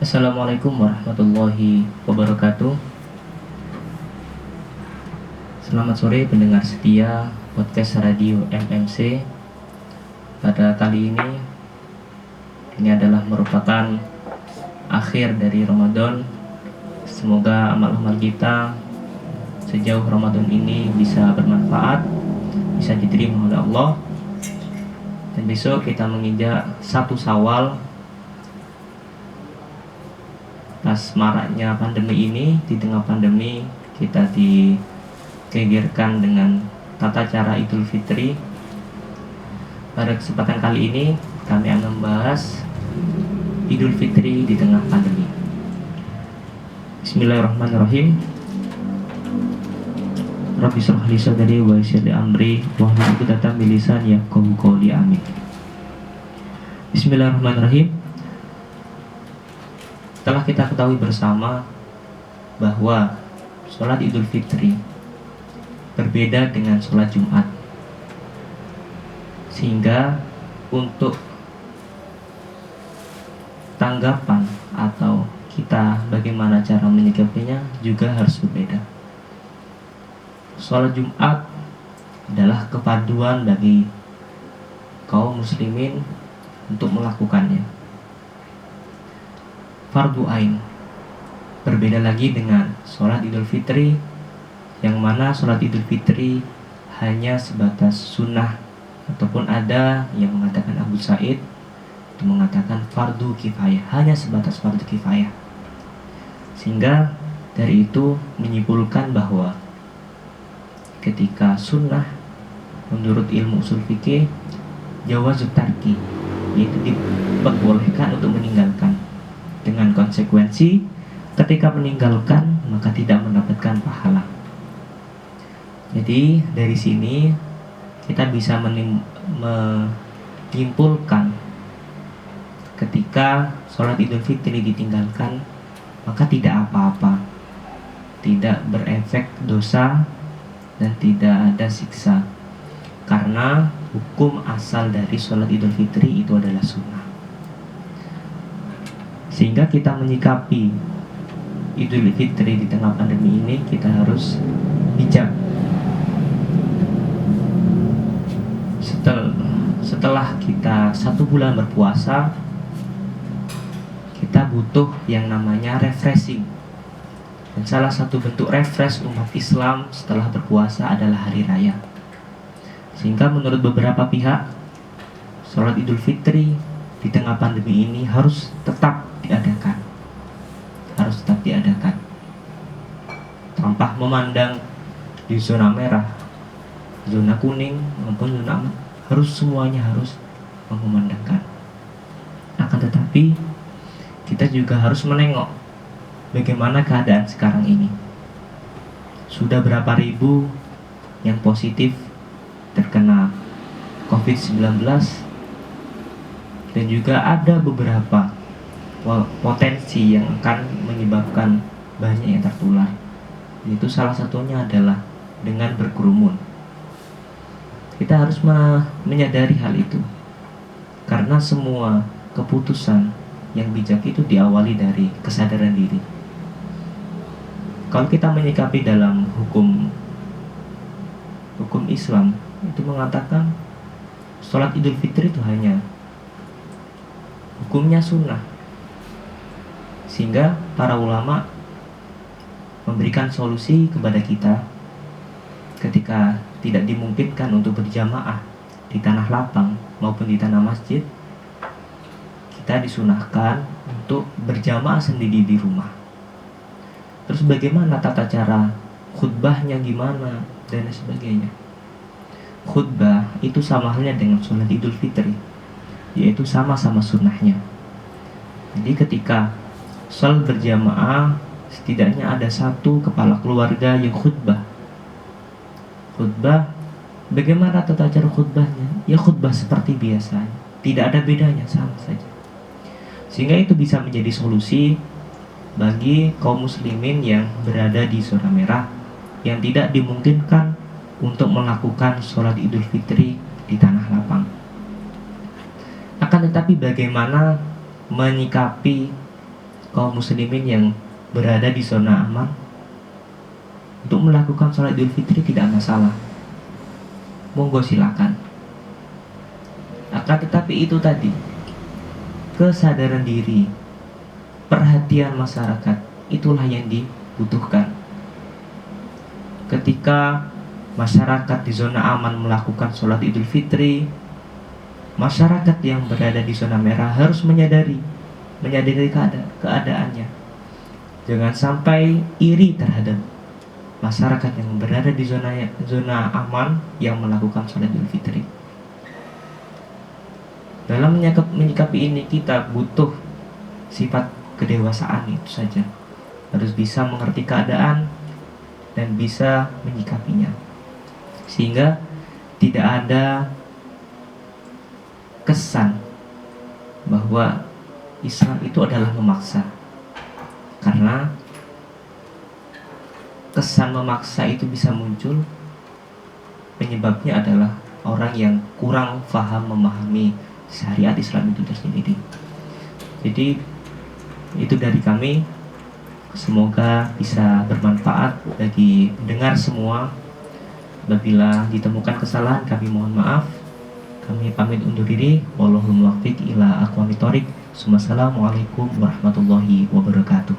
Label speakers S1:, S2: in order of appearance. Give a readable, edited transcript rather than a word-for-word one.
S1: Assalamualaikum warahmatullahi wabarakatuh. Selamat sore pendengar setia podcast radio MMC. Pada kali ini adalah merupakan akhir dari Ramadan. Semoga amal-amal kita sejauh Ramadan ini bisa bermanfaat, bisa diterima oleh Allah. Dan besok kita menginjak 1 Syawal. Pas maraknya pandemi ini, di tengah pandemi kita digegerkan dengan tata cara Idul Fitri. Pada kesempatan kali ini kami akan membahas Idul Fitri di tengah pandemi. Bismillahirrahmanirrahim. Rabbi shrah li sadri wa yassir li amri wahlul 'uqdatam min lisani yafqahu qawli. Amin. Bismillahirrahmanirrahim. Setelah kita ketahui bersama bahwa sholat Idul Fitri berbeda dengan sholat Jumat, sehingga untuk tanggapan atau kita bagaimana cara menyikapinya juga harus berbeda. Sholat Jumat adalah kepaduan bagi kaum muslimin untuk melakukannya, fardu ain. Berbeda lagi dengan sholat Idul Fitri, yang mana sholat Idul Fitri hanya sebatas sunnah, ataupun ada yang mengatakan Abu Sa'id itu mengatakan fardu kifayah, hanya sebatas fardu kifayah. Sehingga dari itu menyimpulkan bahwa ketika sunnah menurut ilmu usul fikih jawazut tarki, yaitu diperbolehkan untuk meninggalkan, dengan konsekuensi ketika meninggalkan maka tidak mendapatkan pahala. Jadi dari sini kita bisa menyimpulkan ketika sholat Idul Fitri ditinggalkan maka tidak apa-apa, tidak berefek dosa dan tidak ada siksa, karena hukum asal dari sholat Idul Fitri itu adalah sunnah. Sehingga kita menyikapi Idul Fitri di tengah pandemi ini kita harus bijak. Setelah kita 1 bulan berpuasa, kita butuh yang namanya refreshing. Dan salah satu bentuk refresh umat Islam setelah berpuasa adalah hari raya. Sehingga menurut beberapa pihak, sholat Idul Fitri di tengah pandemi ini harus tetap diadakan, tanpa memandang di zona merah, zona kuning maupun zona aman, semuanya harus mengumandangkan. Akan tetapi kita juga harus menengok bagaimana keadaan sekarang ini. Sudah berapa ribu yang positif terkena COVID-19, dan juga ada beberapa potensi yang akan menyebabkan banyak yang tertular. Itu salah satunya adalah dengan berkerumun. Kita harus menyadari hal itu, karena semua keputusan yang bijak itu diawali dari kesadaran diri. Kalau kita menyikapi dalam hukum Islam, itu mengatakan sholat Idul Fitri itu hanya hukumnya sunnah, sehingga para ulama memberikan solusi kepada kita ketika tidak dimungkinkan untuk berjamaah di tanah lapang maupun di tanah masjid. Kita disunahkan untuk berjamaah sendiri di rumah. Terus bagaimana tata cara khutbahnya, gimana dan sebagainya. Khutbah itu sama halnya dengan sholat Idul Fitri, yaitu sama-sama sunnahnya. Jadi ketika sholat berjamaah, setidaknya ada 1 kepala keluarga yang khutbah. Khutbah, bagaimana tata cara khutbahnya? Ya khutbah seperti biasanya, tidak ada bedanya, sama saja. Sehingga itu bisa menjadi solusi bagi kaum muslimin yang berada di zona merah, yang tidak dimungkinkan untuk melakukan sholat Idul Fitri di tanah lapang. Akan tetapi bagaimana menyikapi kaum muslimin yang berada di zona aman untuk melakukan sholat Idul Fitri tidak masalah, monggo silakan. Akan tetapi itu tadi, kesadaran diri, perhatian masyarakat, itulah yang dibutuhkan. Ketika masyarakat di zona aman melakukan sholat Idul Fitri, masyarakat yang berada di zona merah harus menyadari keadaannya. Jangan sampai iri terhadap masyarakat yang berada di zona aman yang melakukan sholat Idul Fitri. Dalam menyikapi ini kita butuh sifat kedewasaan, itu saja. Harus bisa mengerti keadaan dan bisa menyikapinya, sehingga tidak ada kesan bahwa Islam itu adalah memaksa. Karena kesan memaksa itu bisa muncul, penyebabnya adalah orang yang kurang memahami syariat Islam itu tersendiri. Jadi itu dari kami, semoga bisa bermanfaat bagi pendengar semua. Apabila ditemukan kesalahan, kami mohon maaf. Kami pamit undur diri. Wallahul muwaffiq ila aqwamit thoriq. Wassalamualaikum warahmatullahi wabarakatuh.